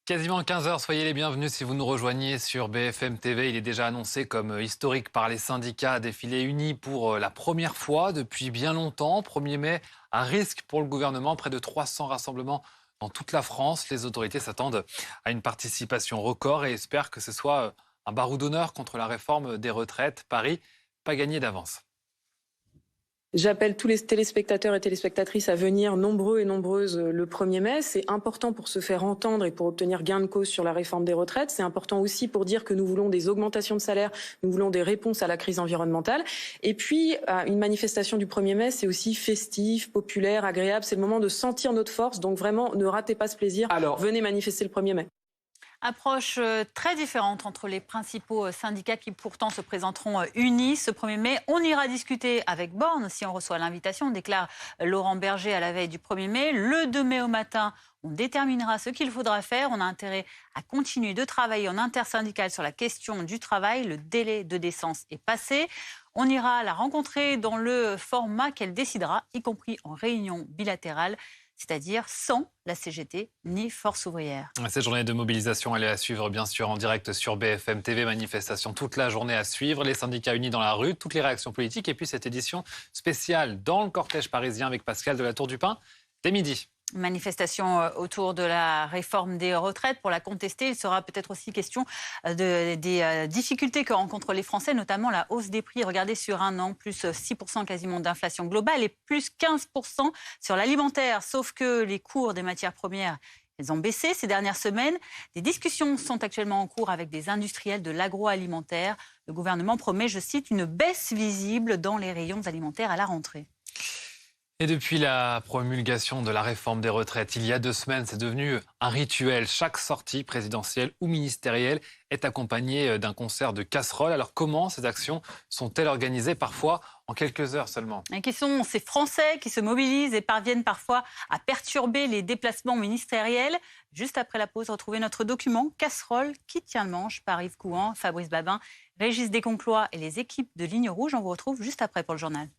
Quasiment 15 heures, soyez les bienvenus si vous nous rejoignez sur BFM TV. Il est déjà annoncé comme historique par les syndicats, défilé uni pour la première fois depuis bien longtemps. 1er mai, à risque pour le gouvernement, près de 300 rassemblements dans toute la France. Les autorités s'attendent à une participation record et espèrent que ce soit un barreau d'honneur contre la réforme des retraites. Paris, pas gagné d'avance. J'appelle tous les téléspectateurs et téléspectatrices à venir nombreux et nombreuses le 1er mai. C'est important pour se faire entendre et pour obtenir gain de cause sur la réforme des retraites. C'est important aussi pour dire que nous voulons des augmentations de salaire, nous voulons des réponses à la crise environnementale. Et puis, une manifestation du 1er mai, c'est aussi festif, populaire, agréable. C'est le moment de sentir notre force. Donc vraiment, ne ratez pas ce plaisir. Venez manifester le 1er mai. Approche très différente entre les principaux syndicats qui pourtant se présenteront unis ce 1er mai. On ira discuter avec Borne si on reçoit l'invitation, déclare Laurent Berger à la veille du 1er mai. Le 2 mai au matin, on déterminera ce qu'il faudra faire. On a intérêt à continuer de travailler en intersyndical sur la question du travail. Le délai de décence est passé. On ira la rencontrer dans le format qu'elle décidera, y compris en réunion bilatérale, c'est-à-dire sans la CGT ni Force ouvrière. Cette journée de mobilisation, elle est à suivre bien sûr en direct sur BFM TV. Manifestation toute la journée à suivre. Les syndicats unis dans la rue, toutes les réactions politiques et puis cette édition spéciale dans le cortège parisien avec Pascal de la Tour du Pin dès midi. Manifestation autour de la réforme des retraites. Pour la contester, il sera peut-être aussi question des difficultés que rencontrent les Français, notamment la hausse des prix. Regardez sur un an, plus 6% quasiment d'inflation globale et plus 15% sur l'alimentaire. Sauf que les cours des matières premières, elles ont baissé ces dernières semaines. Des discussions sont actuellement en cours avec des industriels de l'agroalimentaire. Le gouvernement promet, je cite, une baisse visible dans les rayons alimentaires à la rentrée. Et depuis la promulgation de la réforme des retraites, il y a 2 semaines, c'est devenu un rituel. Chaque sortie présidentielle ou ministérielle est accompagnée d'un concert de casseroles. Alors comment ces actions sont-elles organisées parfois en quelques heures seulement? Et qui sont ces Français qui se mobilisent et parviennent parfois à perturber les déplacements ministériels. Juste après la pause, retrouvez notre document Casserole qui tient le manche par Yves Couan, Fabrice Babin, Régis Desconclois et les équipes de Ligne Rouge. On vous retrouve juste après pour le journal.